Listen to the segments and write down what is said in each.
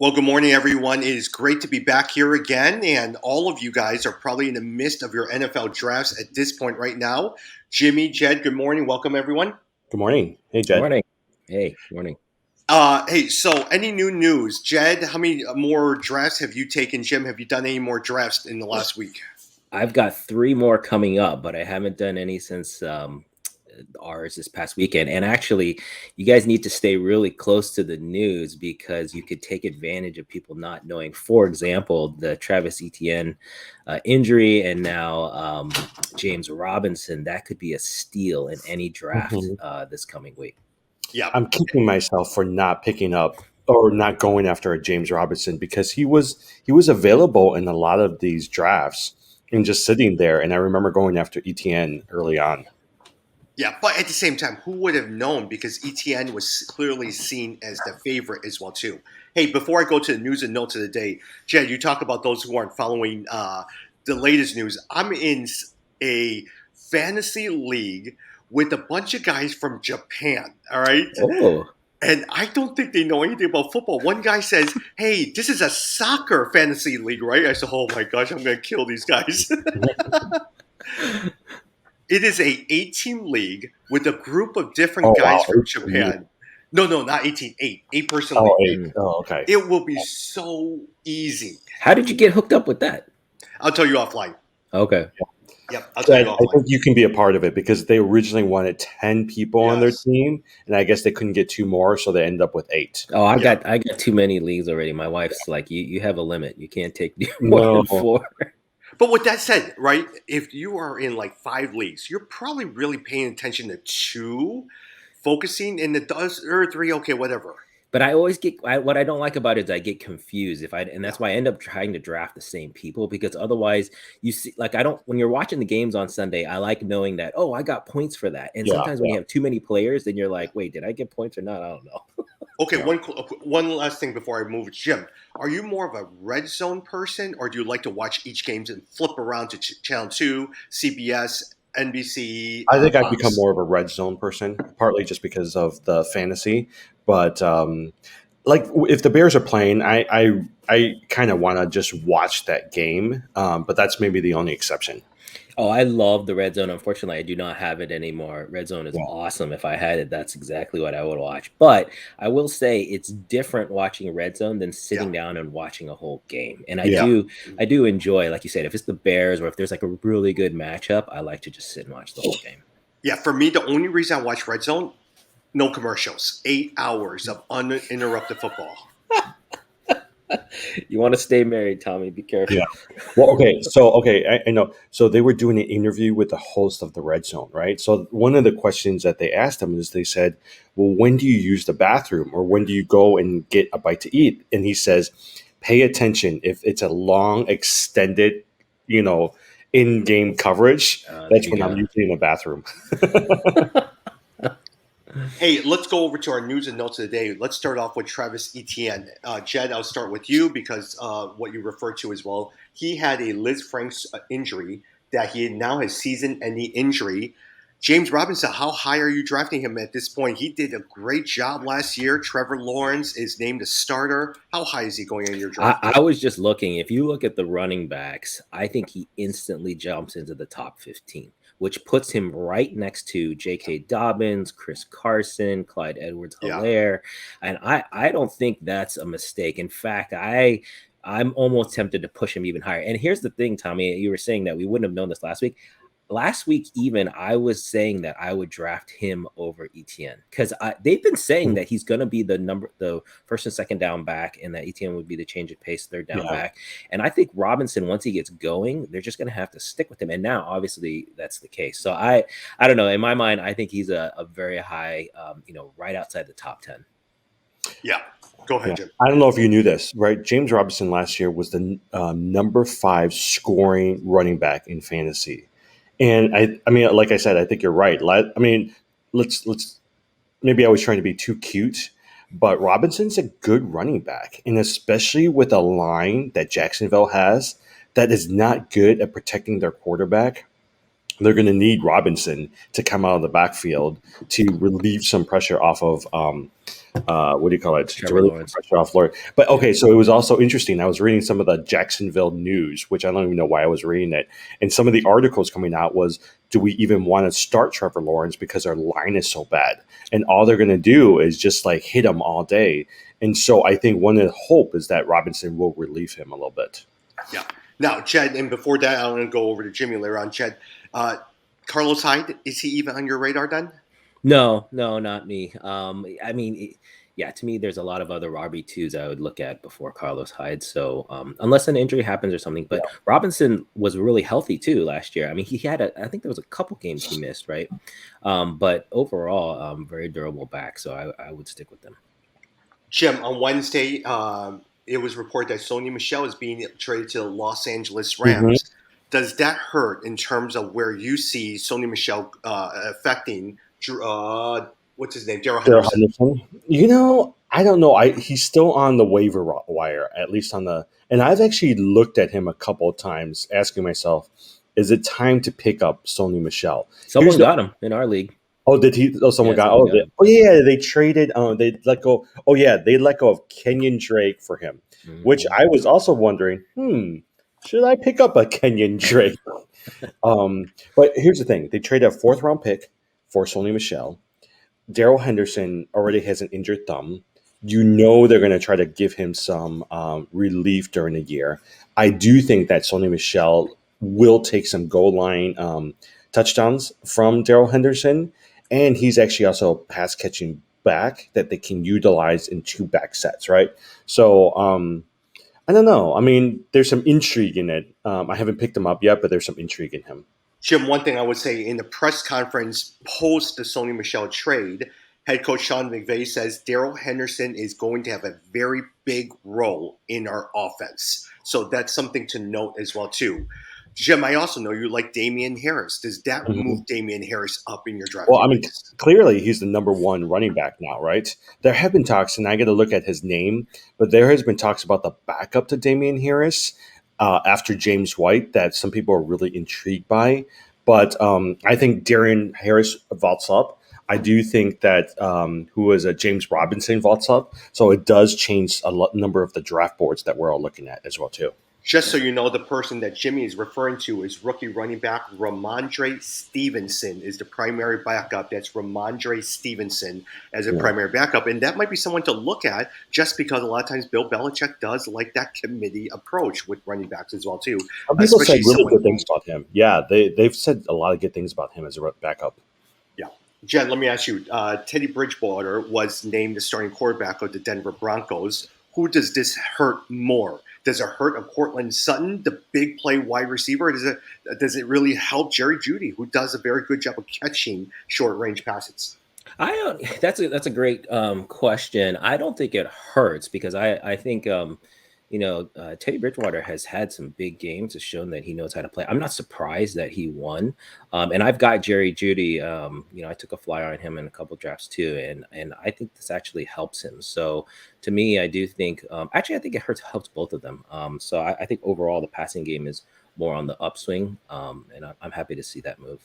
Well, good morning, everyone. It is great to be back here again. And all of you guys are probably in the midst of your NFL drafts at this point right now. Jimmy, Jed, good morning. Welcome, everyone. Good morning. Hey, Jed. Morning. Hey, morning. Hey, so any new news? Jed, how many more drafts have you taken? Jim, have you done any more drafts in the last week? I've got 3 more coming up, but I haven't done any since ours this past weekend. And actually, you guys need to stay really close to the news because you could take advantage of people not knowing. For example, the Travis Etienne injury and now James Robinson. That could be a steal in any draft this coming week. Yeah, I'm kicking myself for not picking up or not going after a James Robinson because he was available in a lot of these drafts and just sitting there. And I remember going after ETN early on. Yeah, but at the same time, who would have known? Because ETN was clearly seen as the favorite as well, too. Hey, before I go to the news and notes of the day, Jed, you talk about those who aren't following the latest news. I'm in a fantasy league with a bunch of guys from Japan, all right? Oh. And I don't think they know anything about football. One guy says, hey, this is a soccer fantasy league, right? I said, oh my gosh, I'm going to kill these guys. It is a 18 league with a group of different guys from Japan. No, not 18, 8-person league. 8. Oh, okay. It will be so easy. How did you get hooked up with that? I'll tell you offline. Okay. Yep, I'll tell you offline. I think you can be a part of it because they originally wanted 10 people on their team, and I guess they couldn't get 2 more, so they ended up with 8. Oh, I got too many leagues already. My wife's like, you have a limit. You can't take more than 4. But with that said, right, if you are in like 5 leagues, you're probably really paying attention to 2, focusing in the other 3, okay, whatever. But I always get what I don't like about it is I get confused and that's why I end up trying to draft the same people because otherwise you see like when you're watching the games on Sunday, I like knowing that, oh, I got points for that. And sometimes when you have too many players, then you're like, wait, did I get points or not? I don't know. Okay, one last thing before I move. Jim, are you more of a red zone person or do you like to watch each game and flip around to Channel 2, CBS, NBC? I think I've become more of a red zone person, partly just because of the fantasy. But like if the Bears are playing, I kind of want to just watch that game. But that's maybe the only exception. Oh, I love the red zone. Unfortunately, I do not have it anymore. Red zone is awesome. If I had it, that's exactly what I would watch. But I will say it's different watching red zone than sitting down and watching a whole game. And I do enjoy, like you said, if it's the Bears or if there's like a really good matchup, I like to just sit and watch the whole game. Yeah, for me, the only reason I watch red zone, no commercials, 8 hours of uninterrupted football. You want to stay married, Tommy. Be careful. Yeah. Well, okay. I know. So they were doing an interview with the host of the Red Zone, right? So one of the questions that they asked him is they said, well, when do you use the bathroom or when do you go and get a bite to eat? And he says, pay attention. If it's a long, extended, in-game coverage, that's when I'm usually in the bathroom. Hey, let's go over to our news and notes of the day. Let's start off with Travis Etienne. Jed, I'll start with you because what you referred to as well. He had a Liz Franks injury that he now has season-ending injury. James Robinson, how high are you drafting him at this point? He did a great job last year. Trevor Lawrence is named a starter. How high is he going in your draft? I was just looking. If you look at the running backs, I think he instantly jumps into the top 15. Which puts him right next to J.K. Dobbins, Chris Carson, Clyde Edwards-Helaire. And I don't think that's a mistake. In fact, I'm almost tempted to push him even higher. And here's the thing, Tommy, you were saying that we wouldn't have known this last week. Last week, even, I was saying that I would draft him over Etienne because they've been saying that he's going to be the first and second down back and that Etienne would be the change of pace third down back. And I think Robinson, once he gets going, they're just going to have to stick with him. And now, obviously, that's the case. So I don't know. In my mind, I think he's a very high, right outside the top 10. Yeah. Go ahead, Jim. I don't know if you knew this, right? James Robinson last year was the number 5 scoring running back in fantasy. And I mean, like I said, I think you're right. I mean, let's maybe I was trying to be too cute, but Robinson's a good running back, and especially with a line that Jacksonville has that is not good at protecting their quarterback. they're going to need Robinson to come out of the backfield to relieve some pressure off of what do you call it? To Trevor relieve some Lawrence. pressure off Lawrence. But okay, so it was also interesting. I was reading some of the Jacksonville news, which I don't even know why I was reading it. And some of the articles coming out was, do we even want to start Trevor Lawrence because our line is so bad? And all they're going to do is just like hit him all day. And so I think one of the hope is that Robinson will relieve him a little bit. Yeah. Now, Jed, and before that, I'm going to go over to Jimmy later on. Jed, Carlos Hyde, is he even on your radar then? No, not me. I mean, to me, there's a lot of other RB2s I would look at before Carlos Hyde. So unless an injury happens or something, but Robinson was really healthy too last year. I mean, he had I think there was a couple games he missed, right? But overall, very durable back. So I would stick with them. Jim, on Wednesday, it was reported that Sony Michel is being traded to the Los Angeles Rams. Mm-hmm. Does that hurt in terms of where you see Sony Michel affecting what's his name, Darrell Henderson? You know, I don't know. He's still on the waiver wire, at least on the. And I've actually looked at him a couple of times, asking myself, "Is it time to pick up Sony Michel?" Someone got him in our league. Oh, did he? Oh, someone got. Oh, yeah, they traded. They let go. Oh, yeah, they let go of Kenyon Drake for him, which I was also wondering. Should I pick up a Kenyon Drake? But here's the thing: they traded a 4th-round pick for Sony Michel. Darrell Henderson already has an injured thumb. You know they're going to try to give him some relief during the year. I do think that Sony Michel will take some goal line touchdowns from Darrell Henderson, and he's actually also a pass-catching back that they can utilize in 2 back sets, right? So I don't know. I mean, there's some intrigue in it. I haven't picked him up yet, but there's some intrigue in him. Jim, one thing I would say in the press conference post the Sony Michel trade, head coach Sean McVay says Darrell Henderson is going to have a very big role in our offense. So that's something to note as well, too. Jim, I also know you like Damian Harris. Does that move Damian Harris up in your draft? Well, I mean, clearly he's the number 1 running back now, right? There have been talks, and I got to look at his name, but there has been talks about the backup to Damian Harris after James White that some people are really intrigued by. But I think Damian Harris vaults up. I do think that James Robinson vaults up. So it does change a number of the draft boards that we're all looking at as well, too. Just so you know, the person that Jimmy is referring to is rookie running back Ramondre Stevenson is the primary backup. That's Ramondre Stevenson as a primary backup. And that might be someone to look at just because a lot of times Bill Belichick does like that committee approach with running backs as well, too. Some people said really good things about him. Yeah, they've said a lot of good things about him as a backup. Yeah. Jen, let me ask you. Teddy Bridgewater was named the starting quarterback of the Denver Broncos. Who does this hurt more? Does it hurt a Cortland Sutton, the big play wide receiver? Or does it really help Jerry Jeudy, who does a very good job of catching short range passes? That's a great question. I don't think it hurts because I think Teddy Bridgewater has had some big games. Has shown that he knows how to play. I'm not surprised that he won. And I've got Jerry Jeudy. I took a flyer on him in a couple drafts too, and I think this actually helps him. So to me, I do think I think it helps both of them. So I think overall the passing game is more on the upswing, and I'm happy to see that move.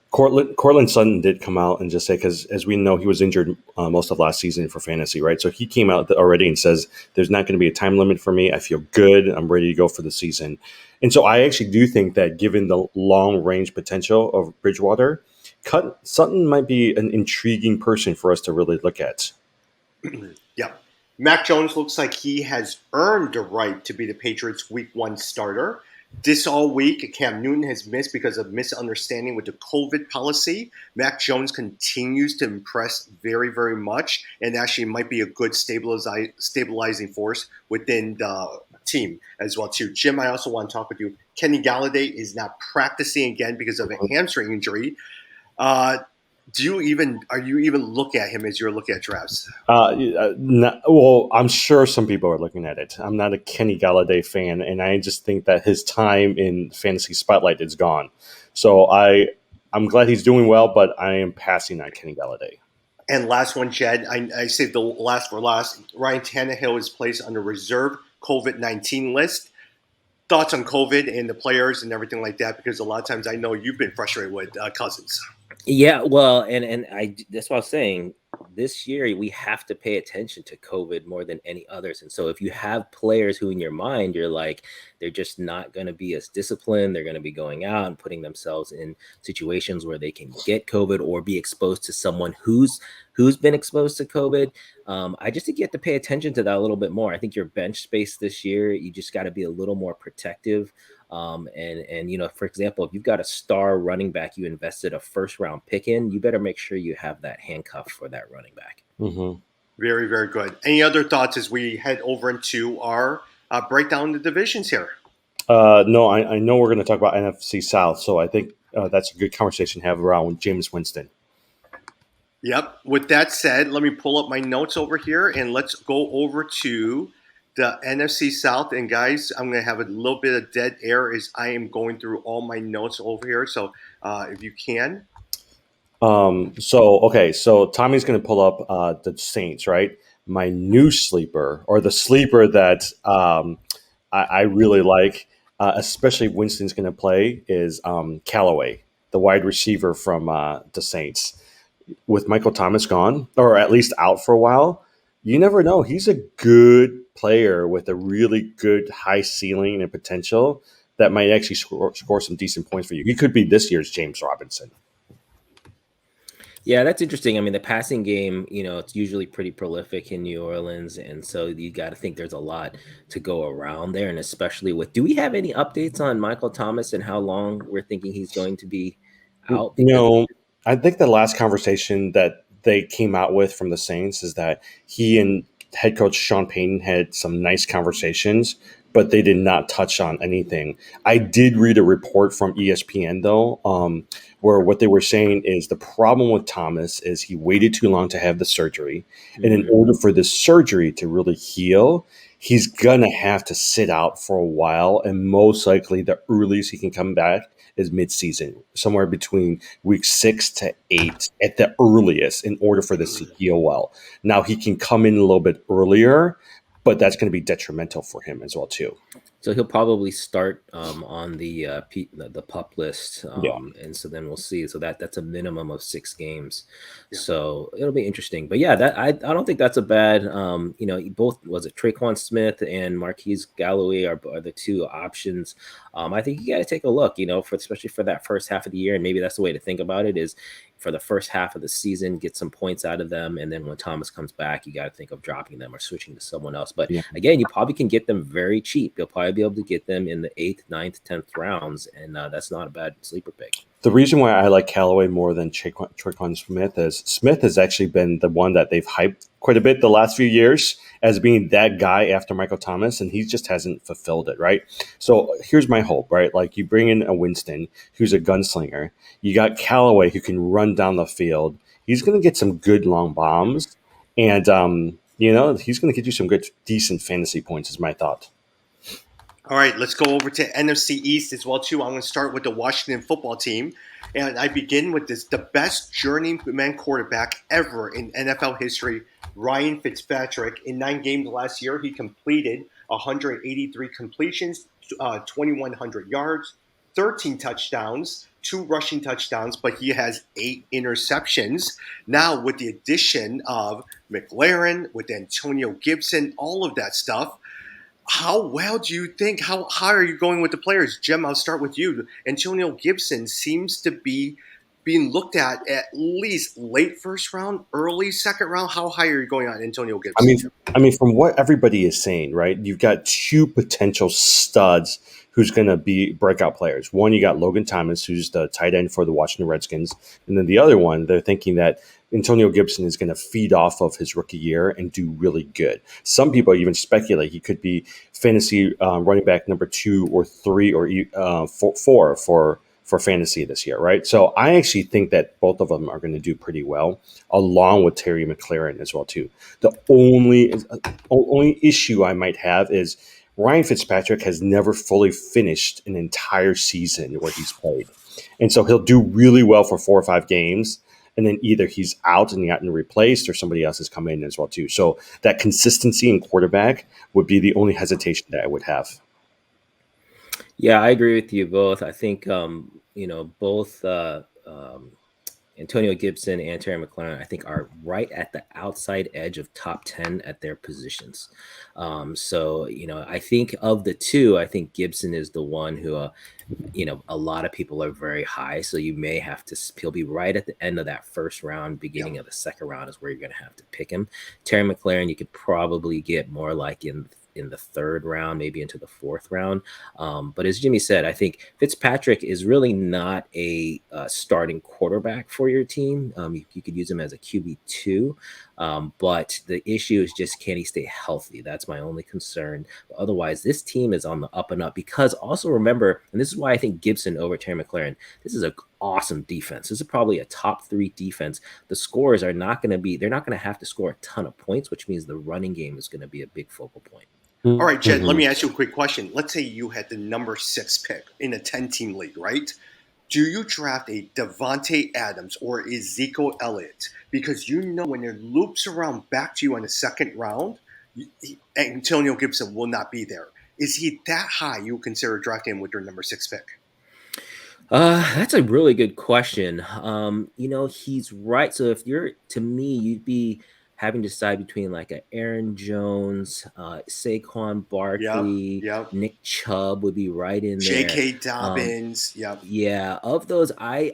Cortland Sutton did come out and just say, because as we know, he was injured most of last season for fantasy, right? So he came out already and says, there's not going to be a time limit for me. I feel good. I'm ready to go for the season. And so I actually do think that given the long range potential of Bridgewater, Sutton might be an intriguing person for us to really look at. Yeah. Mac Jones looks like he has earned the right to be the Patriots' Week 1 starter. This all week, Cam Newton has missed because of misunderstanding with the COVID policy. Mac Jones continues to impress very, very much and actually might be a good stabilizing force within the team as well, too. Jim, I also want to talk with you. Kenny Galladay is not practicing again because of a hamstring injury. Are you even looking at him as you're looking at drafts? Well, I'm sure some people are looking at it. I'm not a Kenny Galladay fan, and I just think that his time in fantasy spotlight is gone. So I'm glad he's doing well, but I am passing on Kenny Galladay. And last one, Jed, I saved the last for last. Ryan Tannehill is placed on the reserve COVID-19 list. thoughts on COVID and the players and everything like that, because a lot of times I know you've been frustrated with Cousins. Yeah, well, and that's what I was saying. This year we have to pay attention to COVID more than any others. And so if you have players who in your mind you're like they're just not going to be as disciplined, they're going to be going out and putting themselves in situations where they can get COVID or be exposed to someone who's been exposed to COVID. I just think you have to pay attention to that a little bit more. I think your bench space this year, you just got to be a little more protective. And you know, for example, if you've got a star running back you invested a first round pick in, you better make sure you have that handcuff for that running back. Mm-hmm. Very, very good. Any other thoughts as we head over into our breakdown of the divisions here? No, I know we're going to talk about NFC South, so I think that's a good conversation to have around Jameis Winston. Yep. With that said, let me pull up my notes over here and let's go over to the NFC South. And guys, I'm going to have a little bit of dead air as I am going through all my notes over here. So if you can. So Tommy's going to pull up the Saints, right? My new sleeper, or the sleeper that I really like, especially Winston's going to play, is Gallaudet, the wide receiver from the Saints. With Michael Thomas gone, or at least out for a while, you never know. He's a good player with a really good high ceiling and potential that might actually score some decent points for you. He could be this year's James Robinson. Yeah, that's interesting. I mean, the passing game, you know, it's usually pretty prolific in New Orleans. And so you got to think there's a lot to go around there. And especially do we have any updates on Michael Thomas and how long we're thinking he's going to be out? No, I think the last conversation that they came out with from the Saints is that he and head coach Sean Payton had some nice conversations, but they did not touch on anything. I did read a report from ESPN, though, where what they were saying is the problem with Thomas is he waited too long to have the surgery. Mm-hmm. And in order for this surgery to really heal, he's going to have to sit out for a while. And most likely the earliest he can come back is mid-season, somewhere between week 6 to 8 at the earliest, in order for this to heal well. Now, he can come in a little bit earlier, but that's going to be detrimental for him as well, too. So he'll probably start on the PUP list, yeah. And so then we'll see. So that's a minimum of 6 games. Yeah. So it'll be interesting. But yeah, that I don't think that's a bad. You know, both was it Traquan Smith and Marquise Gallaudet are the two options. I think you got to take a look. You know, especially for that first half of the year, and maybe that's the way to think about it is. For the first half of the season, get some points out of them. And then when Thomas comes back, you got to think of dropping them or switching to someone else. But again, you probably can get them very cheap. You'll probably be able to get them in the 8th, 9th, 10th rounds. And that's not a bad sleeper pick. The reason why I like Gallaudet more than Traquan Smith is Smith has actually been the one that they've hyped quite a bit the last few years as being that guy after Michael Thomas, and he just hasn't fulfilled it, right? So here's my hope, right? Like you bring in a Winston who's a gunslinger. You got Gallaudet who can run down the field. He's going to get some good long bombs, and you know, he's going to get you some good, decent fantasy points is my thought. All right, let's go over to NFC East as well, too. I'm going to start with the Washington football team. And I begin with the best journeyman quarterback ever in NFL history, Ryan Fitzpatrick. In 9 games last year, he completed 183 completions, 2,100 yards, 13 touchdowns, 2 rushing touchdowns, but he has 8 interceptions. Now, with the addition of McLaurin, with Antonio Gibson, all of that stuff, how well do you think, how high are you going with the players? Jim, I'll start with you. Antonio Gibson seems to be being looked at least late first round, early second round. How high are you going on Antonio Gibson? I mean, from what everybody is saying, right, you've got 2 potential studs who's going to be breakout players. One, you got Logan Thomas, who's the tight end for the Washington Redskins. And then the other one, they're thinking that Antonio Gibson is going to feed off of his rookie year and do really good. Some people even speculate he could be fantasy running back number 2 or 3 or 4 for fantasy this year, right? So I actually think that both of them are going to do pretty well, along with Terry McLaurin as well too. The only issue I might have is Ryan Fitzpatrick has never fully finished an entire season where he's played. And so he'll do really well for 4 or 5 games, and then either he's out and gotten replaced or somebody else has come in as well too. So that consistency in quarterback would be the only hesitation that I would have. Yeah, I agree with you both. I think both Antonio Gibson and Terry McLaurin, I think, are right at the outside edge of top 10 at their positions. So, I think of the two, I think Gibson is the one who, a lot of people are very high. So you may have to, he'll be right at the end of that first round, beginning of the second round is where you're going to have to pick him. Terry McLaurin, you could probably get more like in the third round, maybe into the fourth round. But as Jimmy said, I think Fitzpatrick is really not a starting quarterback for your team. You could use him as a QB2, but the issue is just, can he stay healthy? That's my only concern. But otherwise, this team is on the up and up, because also remember, and this is why I think Gibson over Terry McLaurin, this is an awesome defense. This is probably a top 3 defense. The scores are not going to be, they're not going to have to score a ton of points, which means the running game is going to be a big focal point. All right, Jed, let me ask you a quick question. Let's say you had the number 6 pick in a 10-team league, right? Do you draft a Davante Adams or Ezekiel Elliott? Because when it loops around back to you in the second round, Antonio Gibson will not be there. Is he that high you consider drafting him with your number 6 pick? That's a really good question. He's right. So to me, you'd be having to decide between like a Aaron Jones, Saquon Barkley, Yep. Nick Chubb would be right in there. J.K. Dobbins, Yeah, of those, I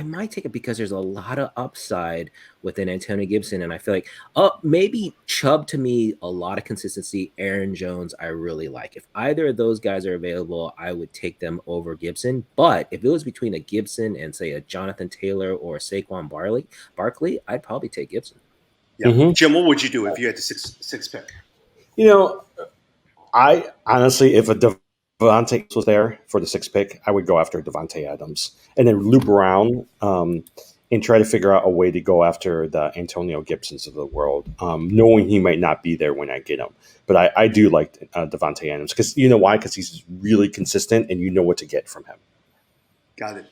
might take it because there's a lot of upside within Antonio Gibson, and I feel like, maybe Chubb, to me, a lot of consistency. Aaron Jones, I really like. If either of those guys are available, I would take them over Gibson. But if it was between a Gibson and say a Jonathan Taylor or a Saquon Barkley, I'd probably take Gibson. Yeah, Jim, what would you do if you had the six pick? I honestly, if a Devontae was there for the 6th pick, I would go after Davante Adams and then loop around and try to figure out a way to go after the Antonio Gibsons of the world, knowing he might not be there when I get him. But I do like Davante Adams, because you know why? Because he's really consistent and you know what to get from him. Got it.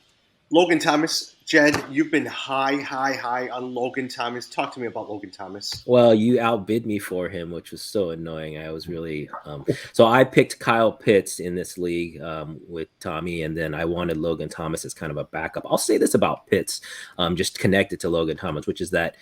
Logan Thomas, Jed, you've been high on Logan Thomas. Talk to me about Logan Thomas. Well, you outbid me for him, which was so annoying. I was really so I picked Kyle Pitts in this league with Tommy, and then I wanted Logan Thomas as kind of a backup. I'll say this about Pitts, just connected to Logan Thomas, which is that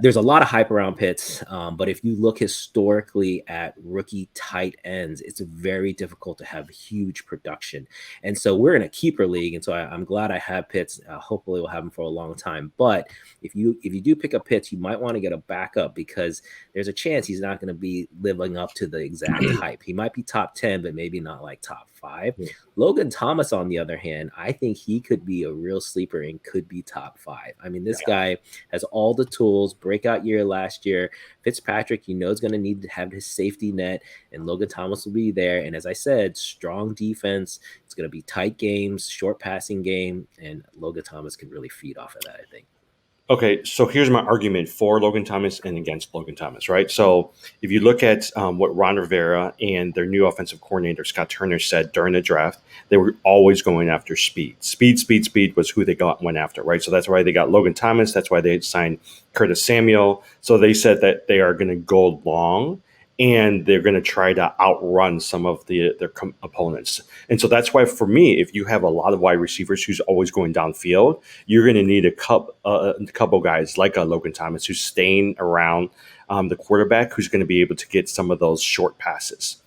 there's a lot of hype around Pitts, but if you look historically at rookie tight ends, it's very difficult to have huge production. And so we're in a keeper league, and so I'm glad I have Pitts. Hopefully, we'll have him for a long time. But if you do pick up Pitts, you might want to get a backup, because there's a chance he's not going to be living up to the exact hype. He might be top 10, but maybe not like top 5. Yeah. Logan Thomas, on the other hand, I think he could be a real sleeper and could be top 5. I mean, this guy has all the tools. Breakout year last year. Fitzpatrick, is going to need to have his safety net, and Logan Thomas will be there. And as I said, strong defense. It's going to be tight games, short passing game, and Logan Thomas can really feed off of that, I think. Okay, so here's my argument for Logan Thomas and against Logan Thomas, right? So if you look at what Ron Rivera and their new offensive coordinator, Scott Turner, said during the draft, they were always going after speed. Speed was who they went after, right? So that's why they got Logan Thomas. That's why they signed Curtis Samuel. So they said that they are going to go long, and they're going to try to outrun some of their opponents. And so that's why, for me, if you have a lot of wide receivers who's always going downfield, you're going to need a couple guys like a Logan Thomas who's staying around the quarterback, who's going to be able to get some of those short passes.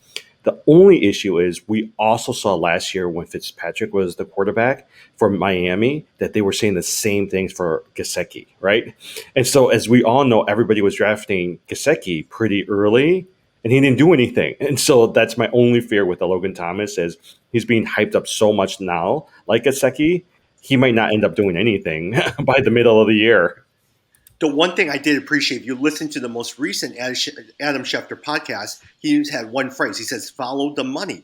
The only issue is we also saw last year when Fitzpatrick was the quarterback for Miami that they were saying the same things for Gesicki, right? And so as we all know, everybody was drafting Gesicki pretty early, and he didn't do anything. And so that's my only fear with the Logan Thomas, is he's being hyped up so much now, like Gesicki, he might not end up doing anything by the middle of the year. The one thing I did appreciate, if you listen to the most recent Adam Schefter podcast, he had one phrase. He says, follow the money.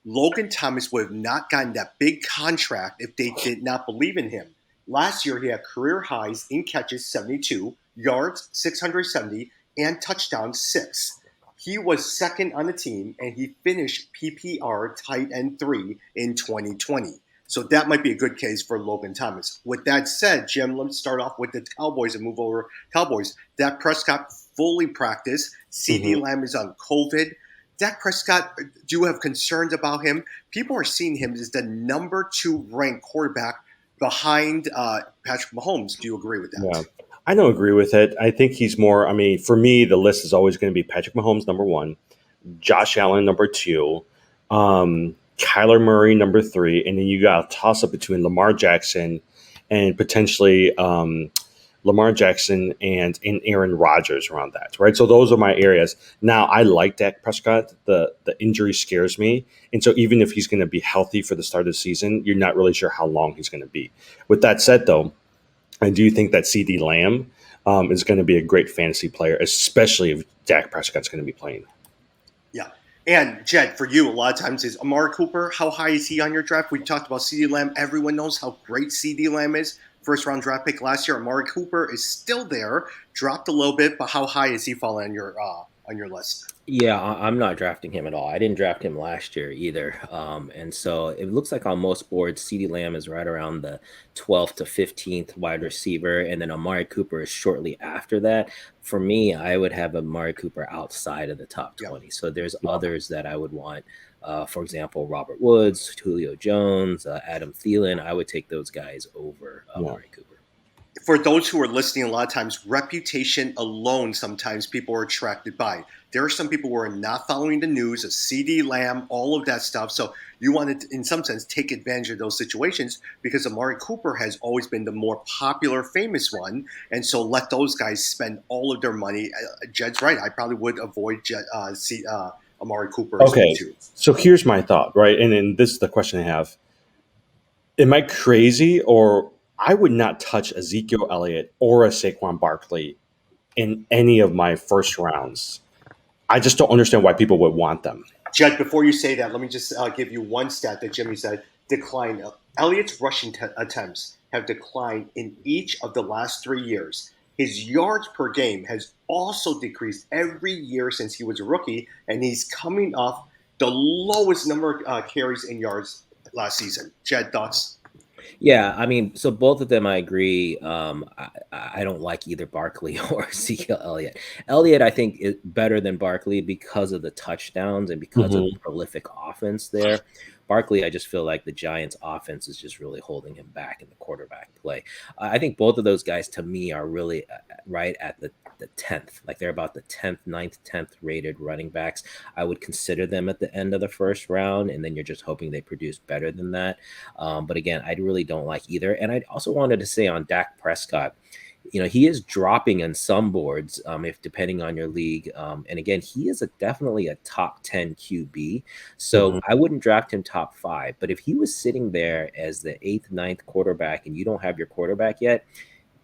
Logan Thomas would have not gotten that big contract if they did not believe in him. Last year, he had career highs in catches, 72, yards, 670, and touchdowns, 6. He was second on the team, and he finished PPR tight end 3 in 2020. So that might be a good case for Logan Thomas. With that said, Jim, let's start off with the Cowboys and move over. Cowboys, Dak Prescott fully practiced. CD Lamb is on COVID. Dak Prescott, do you have concerns about him? People are seeing him as the number 2 ranked quarterback behind Patrick Mahomes. Do you agree with Yeah. that? I don't agree with it. I think he's more. I mean, for me, the list is always going to be Patrick Mahomes number one, Josh Allen number two, Kyler Murray number three, and then you got a toss up between Lamar Jackson and potentially Lamar Jackson and Aaron Rodgers around that, right? So those are my areas. Now I like Dak Prescott. The injury scares me, and so even if he's going to be healthy for the start of the season, you're not really sure how long he's going to be. With that said, though, I do think that CD Lamb is going to be a great fantasy player, especially if Dak Prescott's going to be playing. Yeah. And Jed, for you, a lot of times is Amari Cooper. How high is he on your draft? We talked about CD Lamb. Everyone knows how great CD Lamb is. First round draft pick last year. Amari Cooper is still there, dropped a little bit, but how high is he falling on your list? Yeah, I'm not drafting him at all. I didn't draft him last year either. And so it looks like on most boards, CeeDee Lamb is right around the 12th to 15th wide receiver. And then Amari Cooper is shortly after that. For me, I would have Amari Cooper outside of the top 20. So there's others that I would want. For example, Robert Woods, Julio Jones, Adam Thielen. I would take those guys over Amari Cooper. For those who are listening, a lot of times reputation alone, sometimes people are attracted by. There are some people who are not following the news of CD Lamb, all of that stuff. So you want to, in some sense, take advantage of those situations because Amari Cooper has always been the more popular, famous one. And so let those guys spend all of their money. Jed's right. I probably would avoid Amari Cooper. Okay, so here's my thought, right? And then this is the question I have. Am I crazy, or I would not touch Ezekiel Elliott or a Saquon Barkley in any of my first rounds? I just don't understand why people would want them. Jed, before you say that, let me just give you one stat that Jimmy said declined. Elliott's rushing attempts have declined in each of the last 3 years. His yards per game has also decreased every year since he was a rookie, and he's coming off the lowest number of carries in yards last season. Jed, thoughts? Yeah, I mean, so both of them, I agree. I don't like either Barkley or Ezekiel Elliott. Elliott, I think, is better than Barkley because of the touchdowns and because of the prolific offense there. Barkley, I just feel like the Giants' offense is just really holding him back in the quarterback play. I think both of those guys, to me, are really right at the 10th. Like they're about the 10th, 9th, 10th rated running backs. I would consider them at the end of the first round, and then you're just hoping they produce better than that. But again, I really don't like either. And I also wanted to say on Dak Prescott, he is dropping in some boards, if depending on your league. And again, he is definitely a top 10 QB. So I wouldn't draft him top 5. But if he was sitting there as the 8th, 9th quarterback and you don't have your quarterback yet,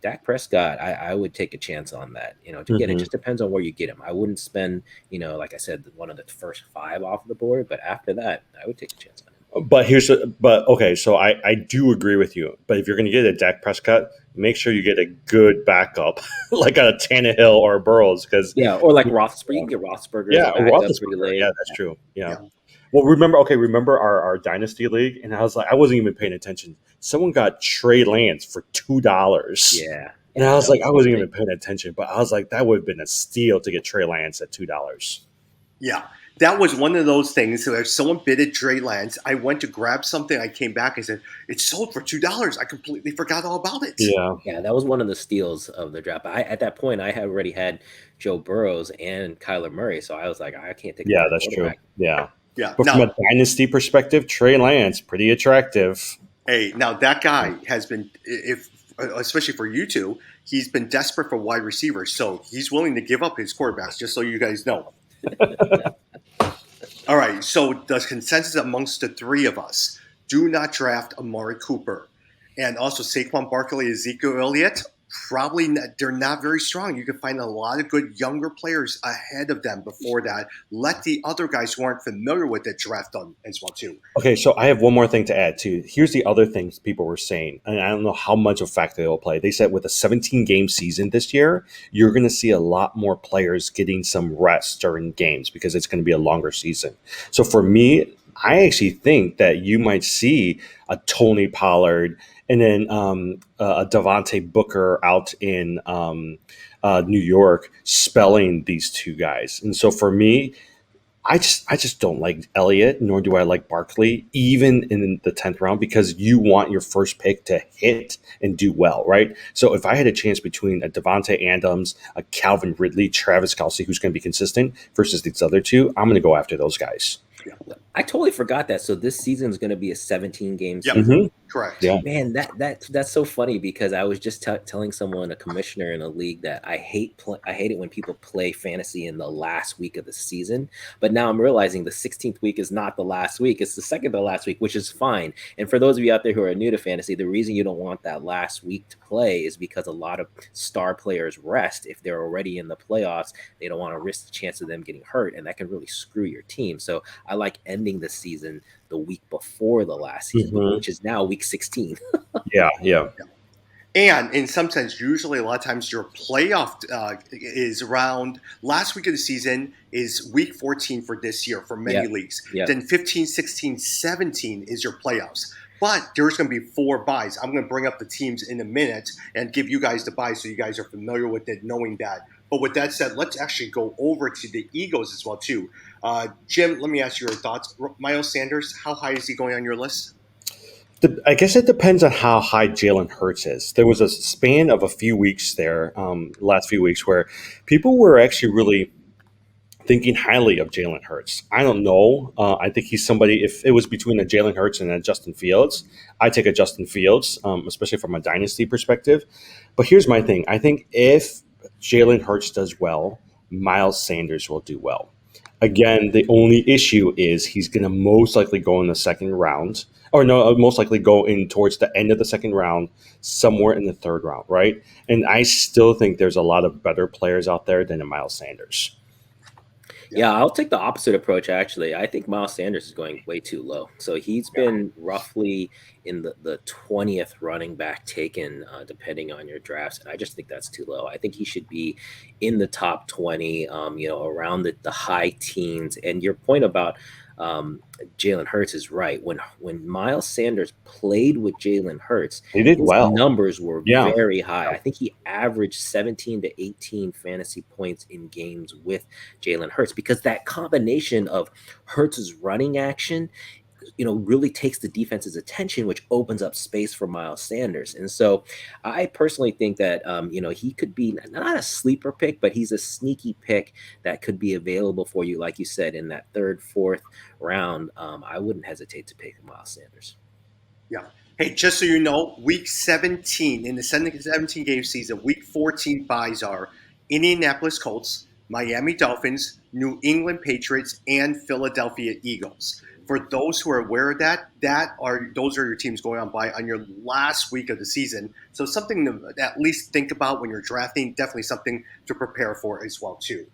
Dak Prescott, I would take a chance on that. To get it just depends on where you get him. I wouldn't spend, like I said, one of the first 5 off the board. But after that, I would take a chance on him. But okay, so I do agree with you. But if you're going to get a Dak Prescott, make sure you get a good backup, like a Tannehill or a Burrows, because or like Roethlisberger. You can get Roethlisberger. Roethlisberger. Yeah, that's true. Yeah. Well, remember our dynasty league, and I wasn't even paying attention. Someone got Trey Lance for $2. Yeah. And I was like, I wasn't even paying attention, but I was like, that would have been a steal to get Trey Lance at $2. Yeah. That was one of those things. So if someone bidded Trey Lance, I went to grab something. I came back and said, it's sold for $2. I completely forgot all about it. Yeah, that was one of the steals of the draft. At that point, I had already had Joe Burrows and Kyler Murray. So I was like, I can't take Yeah, that's true. Yeah. Yeah. But from a dynasty perspective, Trey Lance, pretty attractive. Hey, now that guy has been, especially for you two, he's been desperate for wide receivers. So he's willing to give up his quarterbacks, just so you guys know. All right, so the consensus amongst the 3 of us, do not draft Amari Cooper. And also Saquon Barkley, Ezekiel Elliott, probably they're not very strong. You can find a lot of good younger players ahead of them before that. Let the other guys who aren't familiar with it draft them as well too. Okay, so I have one more thing to add too. Here's the other things people were saying, and I don't know how much of a factor they will play. They said with a 17-game season this year, you're going to see a lot more players getting some rest during games because it's going to be a longer season. So for me, I actually think that you might see a Tony Pollard and then a Devontae Booker out in New York spelling these 2 guys. And so for me, I just don't like Elliott, nor do I like Barkley, even in the 10th round, because you want your first pick to hit and do well, right? So if I had a chance between a Devontae Adams, a Calvin Ridley, Travis Kelce, who's going to be consistent, versus these other two, I'm going to go after those guys. Yeah. I totally forgot that. So this season is going to be a 17-game Yep. season. Correct. Yeah. Man, that's so funny because I was just telling someone, a commissioner in a league, that I hate it when people play fantasy in the last week of the season. But now I'm realizing the 16th week is not the last week; it's the second to last week, which is fine. And for those of you out there who are new to fantasy, the reason you don't want that last week to play is because a lot of star players rest if they're already in the playoffs. They don't want to risk the chance of them getting hurt, and that can really screw your team. So I like ending the season the week before the last season, which is now week 16. Yeah. And in some sense, usually a lot of times your playoff is around last week of the season is week 14 for this year for many leagues. Then 15, 16, 17 is your playoffs. But there's going to be 4 buys. I'm going to bring up the teams in a minute and give you guys the buys so you guys are familiar with it, knowing that. But with that said, let's actually go over to the Eagles as well, too. Jim, let me ask you your thoughts. Miles Sanders, how high is he going on your list? I guess it depends on how high Jalen Hurts is. There was a span of a few weeks there, last few weeks, where people were actually really thinking highly of Jalen Hurts. I don't know. I think he's somebody, if it was between a Jalen Hurts and a Justin Fields, I'd take a Justin Fields, especially from a dynasty perspective. But here's my thing. I think if Jalen Hurts does well, Miles Sanders will do well. Again, the only issue is he's going to most likely go in the second round, or no, most likely go in towards the end of the second round, somewhere in the third round, right? And I still think there's a lot of better players out there than a Miles Sanders. Yeah, I'll take the opposite approach, actually. I think Miles Sanders is going way too low. So he's been roughly in the 20th running back taken, depending on your drafts. And I just think that's too low. I think he should be in the top 20, around the high teens. And your point about Jalen Hurts is right. When Miles Sanders played with Jalen Hurts, he did well. Numbers were very high. I think he averaged 17 to 18 fantasy points in games with Jalen Hurts, because that combination of Hurts's running action, really takes the defense's attention, which opens up space for Miles Sanders. And so I personally think that, he could be not a sleeper pick, but he's a sneaky pick that could be available for you, like you said, in that 3rd, 4th round. I wouldn't hesitate to pick Miles Sanders. Yeah. Hey, just so you know, week 17, in the 17-game season, week 14 buys are Indianapolis Colts, Miami Dolphins, New England Patriots, and Philadelphia Eagles. For those who are aware of that, those are your teams going on by on your last week of the season. So something to at least think about when you're drafting. Definitely something to prepare for as well too.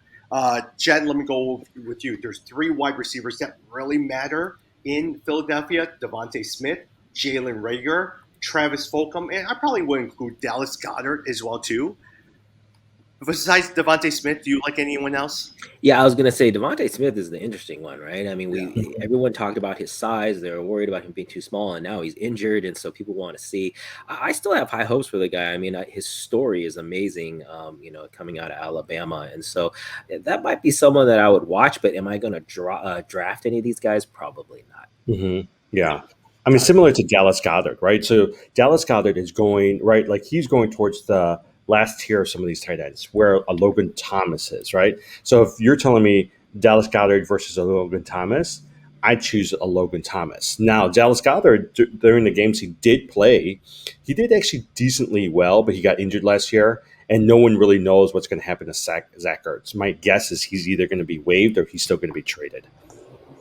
Jed, let me go with you. There's 3 wide receivers that really matter in Philadelphia: Devontae Smith, Jalen Reagor, Travis Fulgham, and I probably would include Dallas Goddard as well too. Besides Devontae Smith, do you like anyone else? Yeah, I was going to say Devontae Smith is the interesting one, right? I mean, everyone talked about his size. They were worried about him being too small, and now he's injured, and so people want to see. I still have high hopes for the guy. I mean, his story is amazing, coming out of Alabama, and so that might be someone that I would watch, but am I going to draft any of these guys? Probably not. Mm-hmm. Yeah. I mean, similar to Dallas Goddard, right? So Dallas Goddard is going, right, like he's going towards the last tier of some of these tight ends, where a Logan Thomas is, right? So if you're telling me Dallas Goddard versus a Logan Thomas, I choose a Logan Thomas. Now, Dallas Goddard, during the games he did play, he did actually decently well, but he got injured last year, and no one really knows what's going to happen to Zach Ertz. My guess is he's either going to be waived or he's still going to be traded.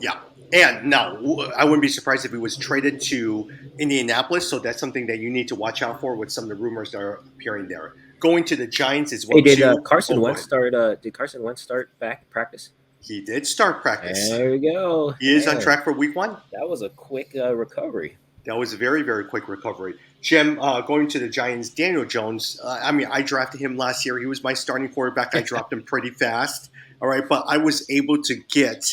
Yeah. And now, I wouldn't be surprised if he was traded to Indianapolis, so that's something that you need to watch out for with some of the rumors that are appearing there. Going to the Giants as well. Hey, did Carson Wentz start? Did Carson Wentz start back practice? He did start practice. There we go. He is on track for week 1. That was a quick recovery. That was a very, very quick recovery. Jim, going to the Giants, Daniel Jones. I drafted him last year. He was my starting quarterback. I dropped him pretty fast. All right, but I was able to get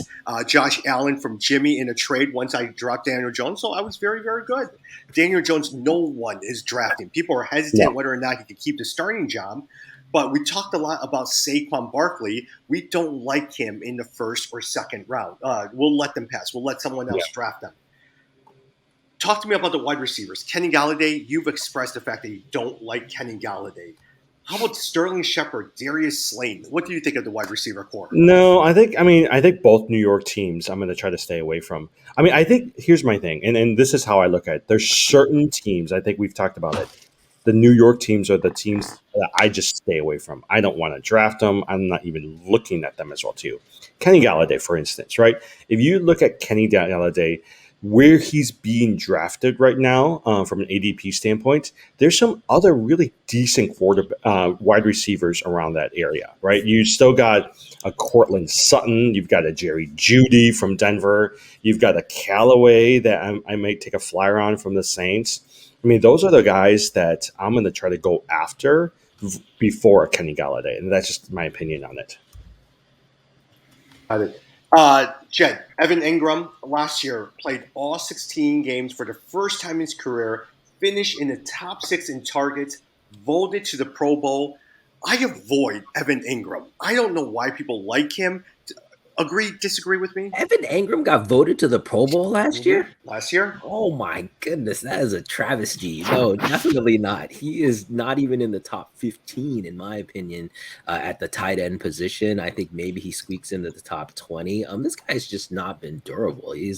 Josh Allen from Jimmy in a trade once I dropped Daniel Jones, so I was very, very good. Daniel Jones, no one is drafting. People are hesitant whether or not he could keep the starting job. But we talked a lot about Saquon Barkley. We don't like him in the first or second round. We'll let them pass. We'll let someone else draft them. Talk to me about the wide receivers. Kenny Galladay, you've expressed the fact that you don't like Kenny Galladay. How about Sterling Shepard, Darius Slayton? What do you think of the wide receiver core? No, I think both New York teams I'm going to try to stay away from. I think here's my thing, and this is how I look at it. There's certain teams, I think we've talked about it. The New York teams are the teams that I just stay away from. I don't want to draft them. I'm not even looking at them as well, too. Kenny Galladay, for instance, right? If you look at Kenny Galladay, where he's being drafted right now from an ADP standpoint, there's some other really decent wide receivers around that area, right? You still got a Cortland Sutton. You've got a Jerry Jeudy from Denver. You've got a Callaway that I might take a flyer on from the Saints. Those are the guys that I'm going to try to go after before Kenny Galladay, and that's just my opinion on it. Got it. Jed, Evan Ingram last year played all 16 games for the first time in his career, finished in the top 6 in targets, voted to the Pro Bowl. I avoid Evan Ingram. I don't know why people like him. Agree, disagree with me? Evan Ingram got voted to the Pro Bowl last year? Last year? Oh my goodness, that is a travesty. No, definitely not. He is not even in the top 15, in my opinion, at the tight end position. I think maybe he squeaks into the top 20. This guy's just not been durable. You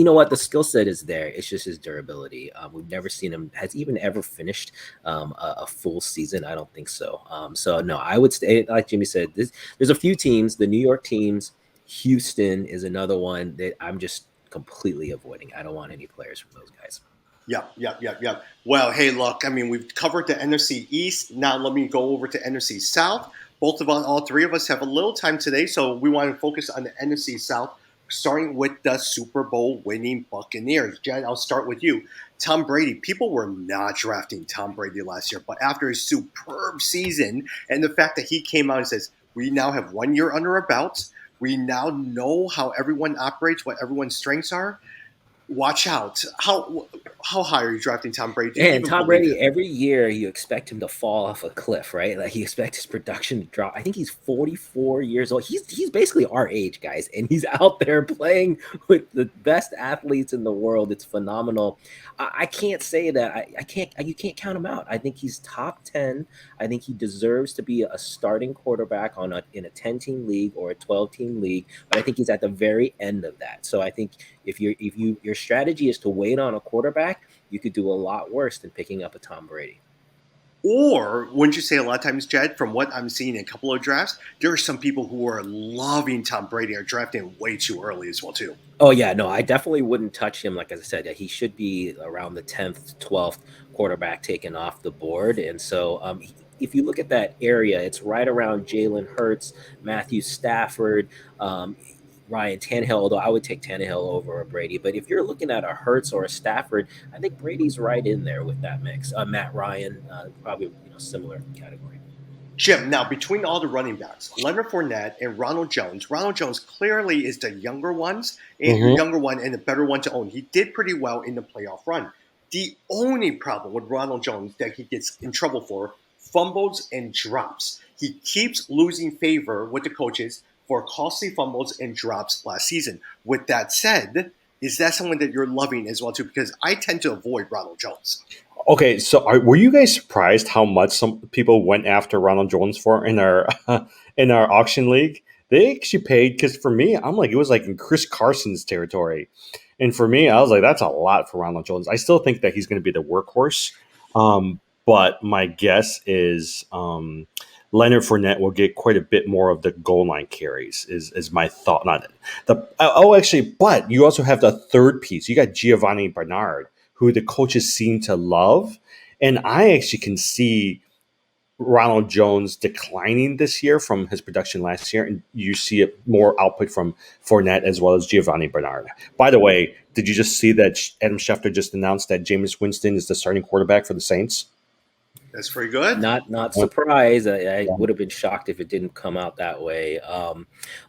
know what? The skill set is there. It's just his durability. We've never seen him, has even ever finished a full season. I don't think so. So no, I would stay, like Jimmy said, there's a few teams, the New York teams. Houston is another one that I'm just completely avoiding. I don't want any players from those guys. Yeah. Well, hey, look, we've covered the NFC East. Now let me go over to NFC South. All three of us have a little time today, so we want to focus on the NFC South, starting with the Super Bowl winning Buccaneers. Jed, I'll start with you. Tom Brady. People were not drafting Tom Brady last year, but after his superb season and the fact that he came out and says, we now have 1 year under our belt, we now know how everyone operates, what everyone's strengths are. Watch out. How high are you drafting Tom Brady? And Tom Brady, every year you expect him to fall off a cliff, right? Like you expect his production to drop. I think he's 44 years old. He's basically our age, guys, and he's out there playing with the best athletes in the world. It's phenomenal. I can't say that. You can't count him out. I think he's top 10. I think he deserves to be a starting quarterback in a 10-team league or a 12-team league, but I think he's at the very end of that. So I think if your strategy is to wait on a quarterback, you could do a lot worse than picking up a Tom Brady. Or wouldn't you say a lot of times, Jed, from what I'm seeing in a couple of drafts, there are some people who are loving Tom Brady and are drafting way too early as well, too. Oh, yeah. No, I definitely wouldn't touch him. Like I said, he should be around the 10th, 12th quarterback taken off the board. And so if you look at that area, it's right around Jalen Hurts, Matthew Stafford, Ryan Tannehill, although I would take Tannehill over a Brady. But if you're looking at a Hurts or a Stafford, I think Brady's right in there with that mix. Matt Ryan, probably similar category. Jim, now between all the running backs, Leonard Fournette and Ronald Jones clearly is the younger one and the better one to own. He did pretty well in the playoff run. The only problem with Ronald Jones that he gets in trouble for, fumbles and drops. He keeps losing favor with the coaches for costly fumbles and drops last season. With that said, is that someone that you're loving as well too? Because I tend to avoid Ronald Jones. Okay, so were you guys surprised how much some people went after Ronald Jones for in our auction league? They actually paid, because for me, I'm like, it was like in Chris Carson's territory. And for me, I was like, that's a lot for Ronald Jones. I still think that he's going to be the workhorse. But my guess is Leonard Fournette will get quite a bit more of the goal line carries is my thought on it. But you also have the third piece. You got Giovanni Bernard, who the coaches seem to love. And I actually can see Ronald Jones declining this year from his production last year, and you see it more output from Fournette as well as Giovanni Bernard. By the way, did you just see that Adam Schefter just announced that Jameis Winston is the starting quarterback for the Saints? That's pretty good. Not surprised. I would have been shocked if it didn't come out that way.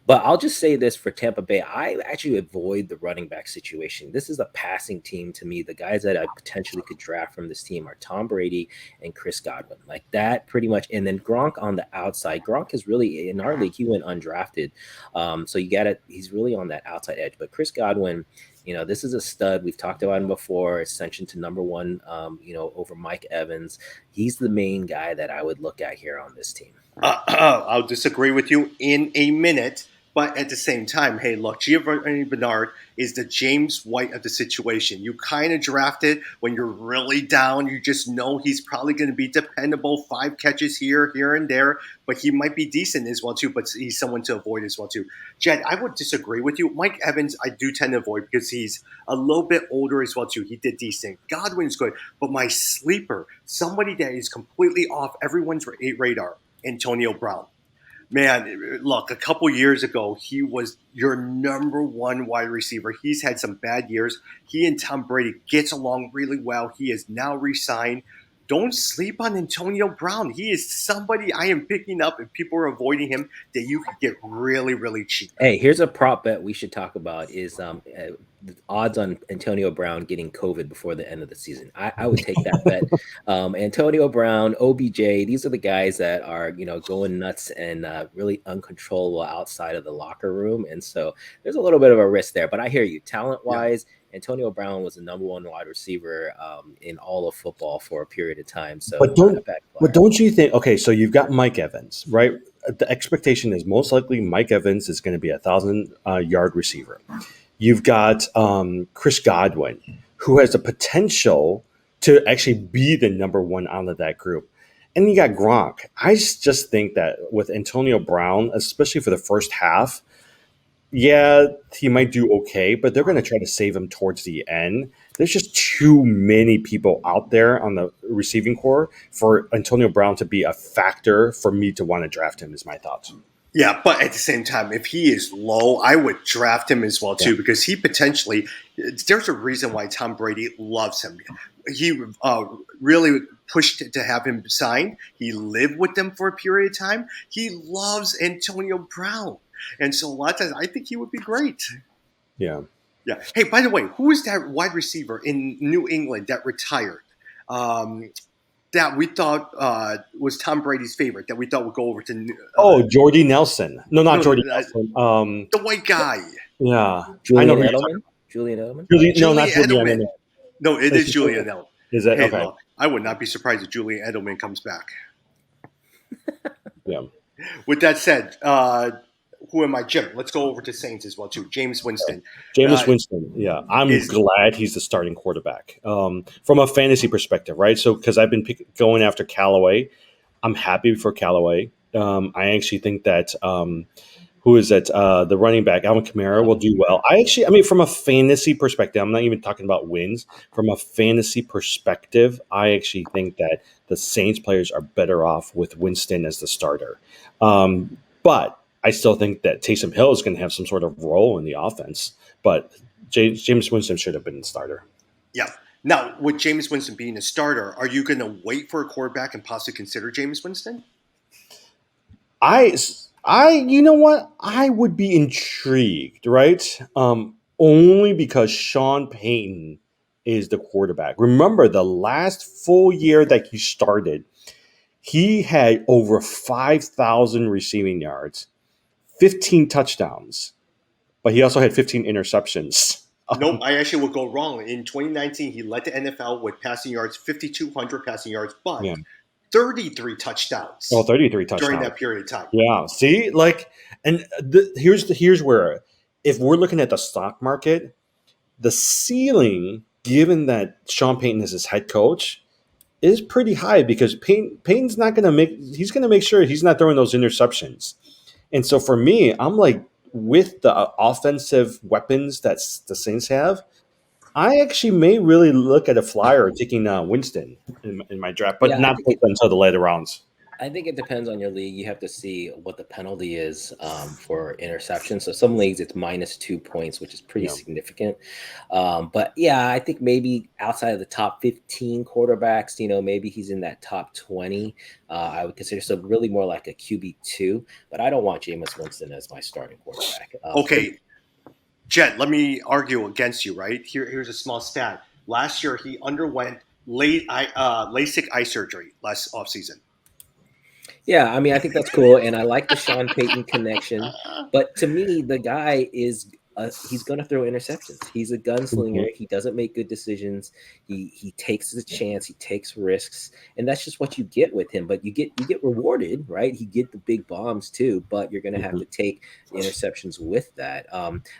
But I'll just say this for Tampa Bay. I actually avoid the running back situation. This is a passing team to me. The guys that I potentially could draft from this team are Tom Brady and Chris Godwin. Like that pretty much. And then Gronk on the outside. Gronk is really, in our league, he went undrafted. So you got it. He's really on that outside edge. But Chris Godwin, this is a stud. We've talked about him before. Ascension to number one, over Mike Evans. He's the main guy that I would look at here on this team. I'll disagree with you in a minute. But at the same time, hey, look, Giovanni Bernard is the James White of the situation. You kind of draft it when you're really down. You just know he's probably going to be dependable, 5 catches here, and there. But he might be decent as well, too. But he's someone to avoid as well, too. Jed, I would disagree with you. Mike Evans, I do tend to avoid because he's a little bit older as well, too. He did decent. Godwin's good. But my sleeper, somebody that is completely off everyone's radar, Antonio Brown. Man, look, a couple years ago, he was your number one wide receiver. He's had some bad years. He and Tom Brady gets along really well. He is now re-signed. Don't sleep on Antonio Brown. He is somebody I am picking up, if people are avoiding him, that you could get really, really cheap. Hey, here's a prop bet we should talk about is the odds on Antonio Brown getting COVID before the end of the season. I would take that bet. Antonio Brown, OBJ, these are the guys that are, going nuts and really uncontrollable outside of the locker room. And so there's a little bit of a risk there. But I hear you. Talent-wise, Antonio Brown was the number one wide receiver in all of football for a period of time. So, but don't you think? Okay, so you've got Mike Evans, right? The expectation is most likely Mike Evans is going to be a 1,000-yard receiver. You've got Chris Godwin, who has the potential to actually be the number one out of that group. And you got Gronk. I just think that with Antonio Brown, especially for the first half, yeah, he might do okay, but they're going to try to save him towards the end. There's just too many people out there on the receiving corps for Antonio Brown to be a factor for me to want to draft him, is my thoughts. Yeah, but at the same time, if he is low, I would draft him as well, too, because he potentially – there's a reason why Tom Brady loves him. He really pushed to have him signed. He lived with them for a period of time. He loves Antonio Brown. And so a lot of times, I think he would be great. Yeah. Yeah. Hey, by the way, who is that wide receiver in New England that retired? That we thought was Tom Brady's favorite, that we thought would go over to Jordy Nelson. No, not Jordy Nelson. The white guy. Yeah. Julian Edelman? Julian Edelman? No, not Julian Edelman. No, it is Julian Edelman. Is that okay? Look, I would not be surprised if Julian Edelman comes back. Yeah. With that said, who am I? Jim. Let's go over to Saints as well, too. Jameis Winston. Jameis Winston, yeah. I'm glad he's the starting quarterback from a fantasy perspective, right? So because I've been going after Gallaudet. I'm happy for Gallaudet. I actually think that who is that? The running back, Alvin Kamara, will do well. From a fantasy perspective, I'm not even talking about wins. From a fantasy perspective, I actually think that the Saints players are better off with Winston as the starter. But I still think that Taysom Hill is going to have some sort of role in the offense. But Jameis Winston should have been the starter. Yeah. Now, with Jameis Winston being a starter, are you going to wait for a quarterback and possibly consider Jameis Winston? You know what? I would be intrigued, right? Only because Sean Payton is the quarterback. Remember, the last full year that he started, he had over 5,000 receiving yards, 15 touchdowns, but he also had 15 interceptions. Nope, I actually would go wrong. In 2019, he led the NFL with passing yards, 5,200 passing yards, but 33 touchdowns. 33 touchdowns during that period of time. Yeah, see, here's where, if we're looking at the stock market, the ceiling, given that Sean Payton is his head coach, is pretty high because Payton's not going to he's going to make sure he's not throwing those interceptions. And so for me, I'm like, with the offensive weapons that the Saints have, I actually may really look at a flyer taking Winston in my draft, but not until the later rounds. I think it depends on your league. You have to see what the penalty is for interception. So some leagues it's -2 points, which is pretty Yeah. significant. But yeah, I think maybe outside of the top 15 quarterbacks, maybe he's in that top 20. I would consider so really more like a QB2. But I don't want Jameis Winston as my starting quarterback. Okay, Jed, let me argue against you. Right here's a small stat. Last year he underwent LASIK eye surgery last offseason. Yeah, I mean, I think that's cool, and I like the Sean Payton connection. But to me, the guy is he's going to throw interceptions. He's a gunslinger. He doesn't make good decisions. He takes the chance. He takes risks, and that's just what you get with him. But you get rewarded, right? You get the big bombs too, but you're going to have to take interceptions with that.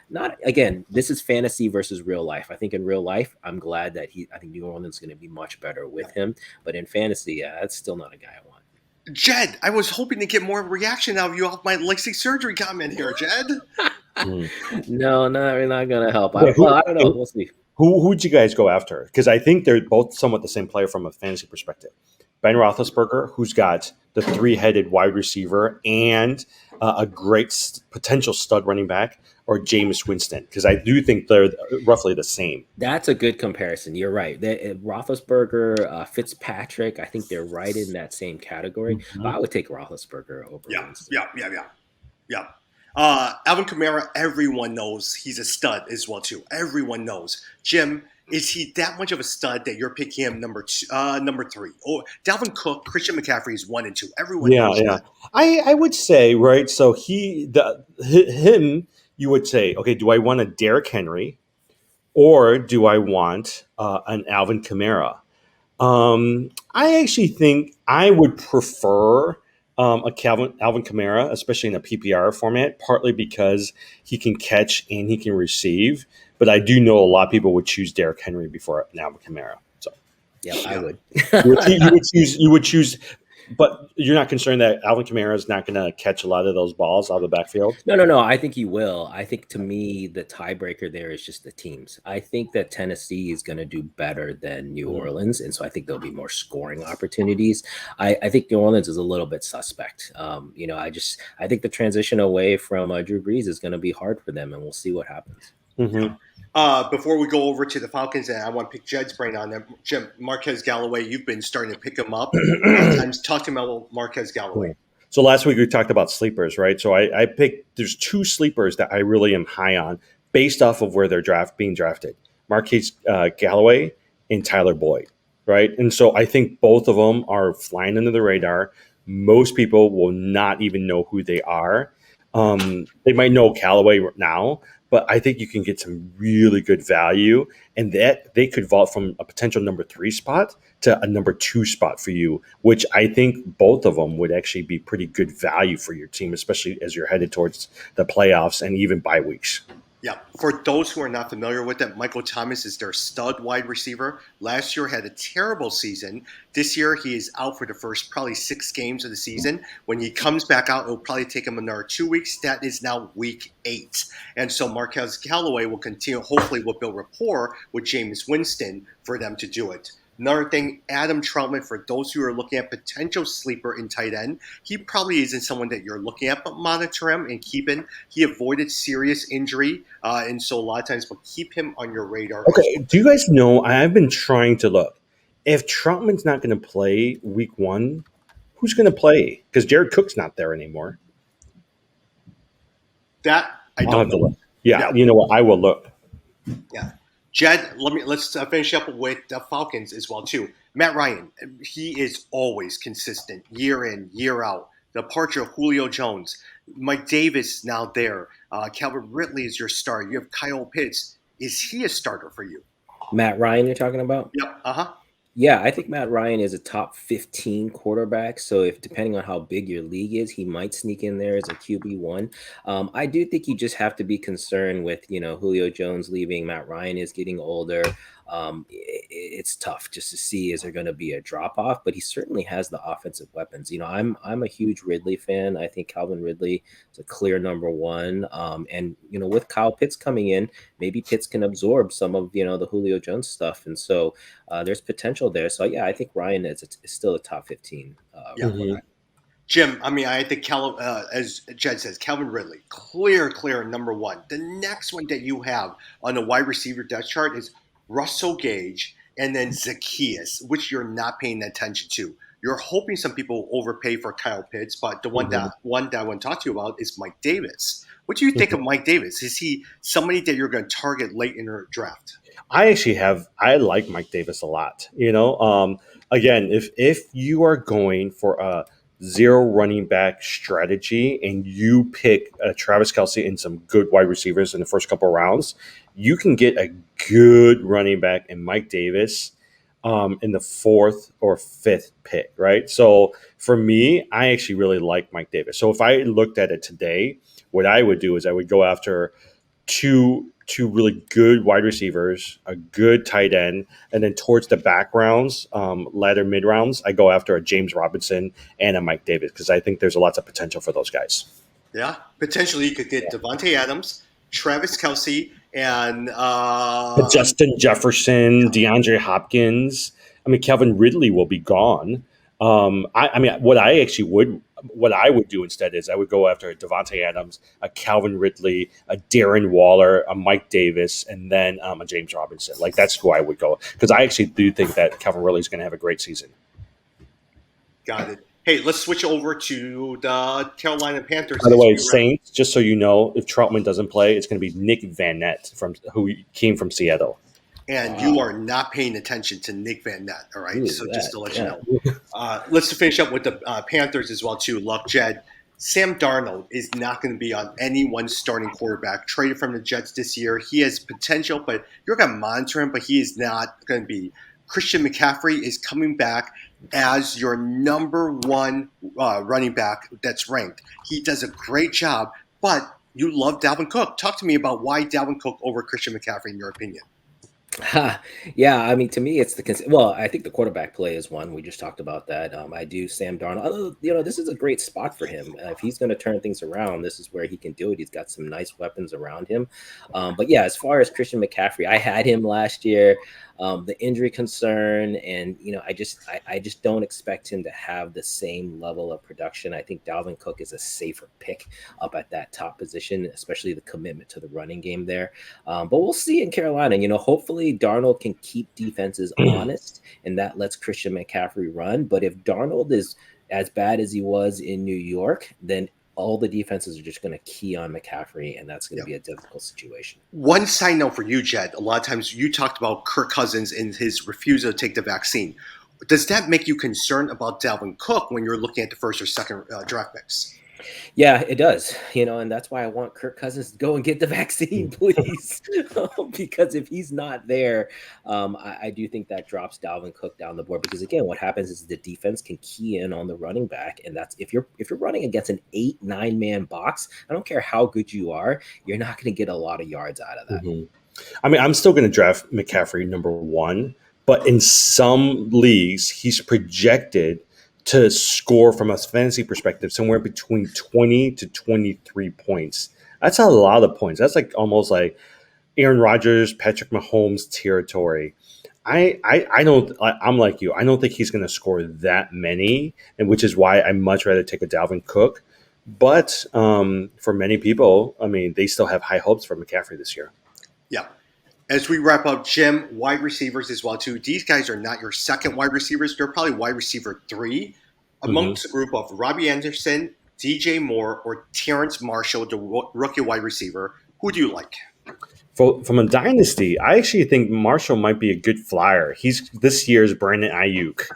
Not again. This is fantasy versus real life. I think in real life, I'm glad that I think New Orleans is going to be much better with him. But in fantasy, yeah, that's still not a guy I want. Jed, I was hoping to get more reaction out of you off my LASIK surgery comment here, Jed. No, not gonna help. I don't know. We'll see. Who'd you guys go after? Because I think they're both somewhat the same player from a fantasy perspective. Ben Roethlisberger, who's got the three-headed wide receiver and a great potential stud running back, or Jameis Winston, because I do think they're roughly the same. That's a good comparison. You're right. Roethlisberger, Fitzpatrick, I think they're right in that same category. But I would take Roethlisberger over Winston. Yeah. Alvin Kamara, everyone knows he's a stud as well too. Everyone knows. Jim, is he that much of a stud that you're picking him number 3? Oh, Dalvin Cook, Christian McCaffrey is 1 and 2. Everyone knows that. I would say, right, so him, you would say, okay, do I want a Derrick Henry or do I want an Alvin Kamara? I actually think I would prefer Alvin Kamara, especially in a PPR format, partly because he can catch and he can receive. But I do know a lot of people would choose Derrick Henry before Alvin Kamara. So, yeah, I would. you would choose, but you're not concerned that Alvin Kamara is not going to catch a lot of those balls out of the backfield? No. I think he will. I think to me, the tiebreaker there is just the teams. I think that Tennessee is going to do better than New Orleans. And so I think there'll be more scoring opportunities. I think New Orleans is a little bit suspect. I think the transition away from Drew Brees is going to be hard for them, and we'll see what happens. Before we go over to the Falcons, and I want to pick Jed's brain on them, Jim, Marquez Gallaudet, you've been starting to pick him up. Talk to me about Marquez Gallaudet. So last week we talked about sleepers, right? So I picked, there's 2 sleepers that I really am high on based off of where they're being drafted. Marquez Gallaudet and Tyler Boyd, right? And so I think both of them are flying under the radar. Most people will not even know who they are. They might know Gallaudet now, but I think you can get some really good value, and that they could vault from a potential number 3 spot to a number 2 spot for you, which I think both of them would actually be pretty good value for your team, especially as you're headed towards the playoffs and even bye weeks. Yeah, for those who are not familiar with it, Michael Thomas is their stud wide receiver. Last year had a terrible season. This year he is out for the first probably 6 games of the season. When he comes back out, it'll probably take him another 2 weeks. That is now week 8. And so Marquez Gallaudet will continue, hopefully will build rapport with Jameis Winston for them to do it. Another thing, Adam Troutman, for those who are looking at potential sleeper in tight end, he probably isn't someone that you're looking at, but monitor him and keep him. He avoided serious injury, and so a lot of times, but keep him on your radar. Okay, do you guys know, I've been trying to look. If Troutman's not going to play week 1, who's going to play? Because Jared Cook's not there anymore. That I don't know. Look. Yeah, you know what? I will look. Yeah. Jed, let's finish up with the Falcons as well too. Matt Ryan, he is always consistent, year in, year out. The departure of Julio Jones, Mike Davis now there. Calvin Ridley is your star. You have Kyle Pitts. Is he a starter for you? Matt Ryan, you're talking about? Yep. Yeah, I think Matt Ryan is a top 15 quarterback. So if depending on how big your league is, he might sneak in there as a QB1. I do think you just have to be concerned with, Julio Jones leaving. Matt Ryan is getting older. It's tough just to see, is there going to be a drop off, but he certainly has the offensive weapons. I'm a huge Ridley fan. I think Calvin Ridley is a clear number 1. And with Kyle Pitts coming in, maybe Pitts can absorb some of, the Julio Jones stuff. And so there's potential there. So yeah, I think Ryan is still a top 15. Jim, I mean, I think as Jed says, Calvin Ridley, clear number one. The next one that you have on the wide receiver depth chart is Russell Gage and then Zacchaeus, which you're not paying attention to. You're hoping some people overpay for Kyle Pitts, but the one that I want to talk to you about is Mike Davis. What do you think of Mike Davis? Is he somebody that you're going to target late in your draft? I like Mike Davis a lot. Again, if you are going for a zero running back strategy and you pick Travis Kelce and some good wide receivers in the first couple of rounds, you can get a good running back in Mike Davis in the fourth or fifth pick, right? So for me, I actually really like Mike Davis. So if I looked at it today, what I would do is I would go after two really good wide receivers, a good tight end, and then towards the back rounds, latter mid rounds, I go after a James Robinson and a Mike Davis because I think there's lots of potential for those guys. Yeah, potentially you could get Devontae Adams, Travis Kelce, and Justin Jefferson, DeAndre Hopkins. I mean, Calvin Ridley will be gone. I mean, what I would do instead is I would go after a Devontae Adams, a Calvin Ridley, a Darren Waller, a Mike Davis, and then a James Robinson. Like that's who I would go because I actually do think that Calvin Ridley is going to have a great season. Got it. Hey, let's switch over to the Carolina Panthers. By the way, Saints, just so you know, if Troutman doesn't play, it's going to be Nick Van Nett who came from Seattle. And you are not paying attention to Nick Van Nett, all right? So just to let you know. Let's finish up with the Panthers as well, too. Luck, Jed. Sam Darnold is not going to be on any one starting quarterback. Traded from the Jets this year. He has potential, but you're going to monitor him, but he is not going to be. Christian McCaffrey is coming back as your number one running back that's ranked. He does a great job, but you love Dalvin Cook. Talk to me about why Dalvin Cook over Christian McCaffrey, in your opinion. Yeah, I mean, to me, it's I think the quarterback play is one. We just talked about that. I do Sam Darnold. This is a great spot for him. If he's going to turn things around, this is where he can do it. He's got some nice weapons around him. But yeah, as far as Christian McCaffrey, I had him last year. The injury concern, and I just don't expect him to have the same level of production. I think Dalvin Cook is a safer pick up at that top position, especially the commitment to the running game there. But we'll see in Carolina. Hopefully Darnold can keep defenses honest, and that lets Christian McCaffrey run. But if Darnold is as bad as he was in New York, then all the defenses are just going to key on McCaffrey, and that's going to be a difficult situation. One side note for you, Jed. A lot of times you talked about Kirk Cousins and his refusal to take the vaccine. Does that make you concerned about Dalvin Cook when you're looking at the first or second draft picks? Yeah, it does. And that's why I want Kirk Cousins to go and get the vaccine, please. Because if he's not there, I do think that drops Dalvin Cook down the board. Because again, what happens is the defense can key in on the running back, and that's if you're running against an 8-9 man box. I don't care how good you are, you're not going to get a lot of yards out of that. Mm-hmm. I mean, I'm still going to draft McCaffrey number one, but in some leagues, he's projected to score from a fantasy perspective somewhere between 20 to 23 points. That's a lot of points. That's like almost like Aaron Rodgers, Patrick Mahomes territory. I'm like you. I don't think he's going to score that many, and which is why I much rather take a Dalvin Cook. But for many people, I mean, they still have high hopes for McCaffrey this year. Yeah. As we wrap up, Jim, wide receivers as well, too. These guys are not your second wide receivers. They're probably wide receiver 3 amongst a group of Robbie Anderson, DJ Moore, or Terrence Marshall, the rookie wide receiver. Who do you like? From a dynasty, I actually think Marshall might be a good flyer. He's this year's Brandon Ayuk.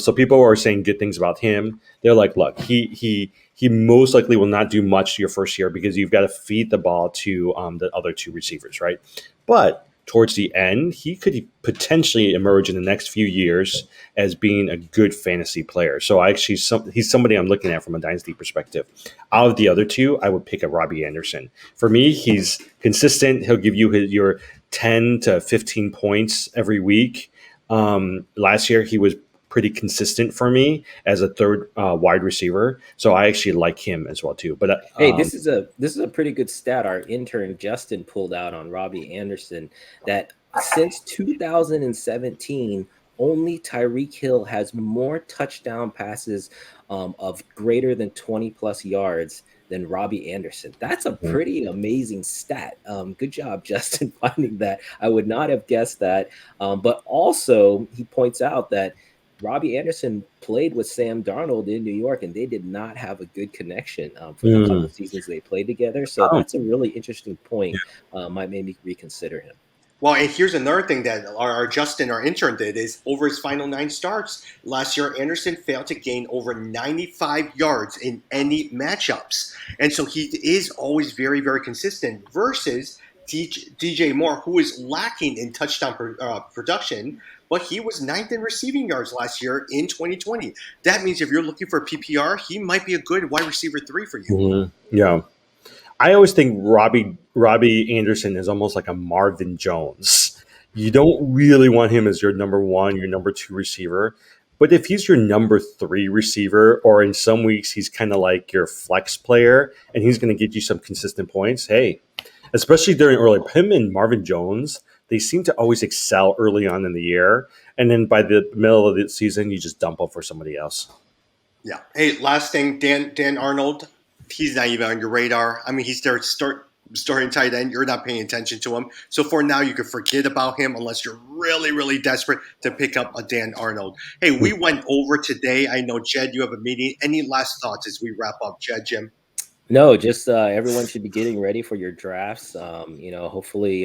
So people are saying good things about him. They're like, look, he most likely will not do much your first year because you've got to feed the ball to the other two receivers, right? But towards the end, he could potentially emerge in the next few years as being a good fantasy player. So he's somebody I'm looking at from a dynasty perspective. Out of the other two, I would pick a Robbie Anderson. For me, he's consistent. He'll give you your 10 to 15 points every week. Last year, he was pretty consistent for me as a third wide receiver, so I actually like him as well too. But hey, this is a pretty good stat our intern Justin pulled out on Robbie Anderson, that since 2017, only Tyreek Hill has more touchdown passes of greater than 20 plus yards than Robbie Anderson. That's a pretty amazing stat. Good job, Justin, finding that. I would not have guessed that. But also, he points out that Robbie Anderson played with Sam Darnold in New York, and they did not have a good connection for the couple seasons they played together. So that's a really interesting point. Might make me reconsider him. Well, and here's another thing that our Justin, our intern, did is over his final 9 starts last year, Anderson failed to gain over 95 yards in any matchups. And so he is always very, very consistent versus DJ Moore, who is lacking in touchdown production, but he was 9th in receiving yards last year in 2020. That means if you're looking for PPR, he might be a good wide receiver 3 for you. Yeah. I always think Robbie Anderson is almost like a Marvin Jones. You don't really want him as your number 1, your number 2 receiver. But if he's your number 3 receiver, or in some weeks he's kind of like your flex player and he's going to get you some consistent points, hey, especially during early, him and Marvin Jones, they seem to always excel early on in the year. And then by the middle of the season, you just dump them for somebody else. Yeah. Hey, last thing, Dan Arnold. He's not even on your radar. I mean, he's their starting tight end. You're not paying attention to him. So for now, you can forget about him unless you're really, really desperate to pick up a Dan Arnold. Hey, we went over today. I know, Jed, you have a meeting. Any last thoughts as we wrap up, Jim? No, just everyone should be getting ready for your drafts. Hopefully,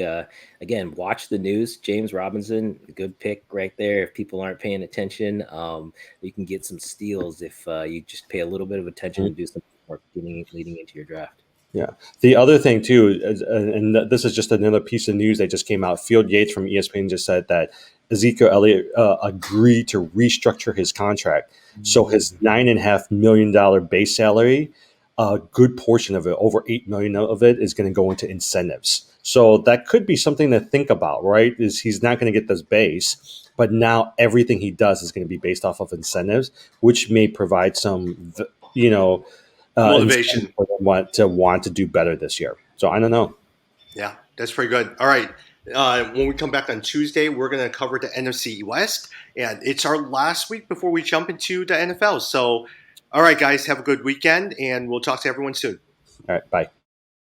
again, watch the news. James Robinson, a good pick right there. If people aren't paying attention, you can get some steals if you just pay a little bit of attention and do some work leading into your draft. Yeah. The other thing, too, and this is just another piece of news that just came out. Field Yates from ESPN just said that Ezekiel Elliott agreed to restructure his contract. So his $9.5 million base salary, a good portion of it, over $8 million of it, is going to go into incentives. So that could be something to think about, right? Is he's not going to get this base, but now everything he does is going to be based off of incentives, which may provide some, motivation for them want to do better this year. So I don't know. Yeah, that's pretty good. All right. When we come back on Tuesday, we're going to cover the NFC West, and it's our last week before we jump into the NFL. So, all right, guys, have a good weekend, and we'll talk to everyone soon. All right, bye.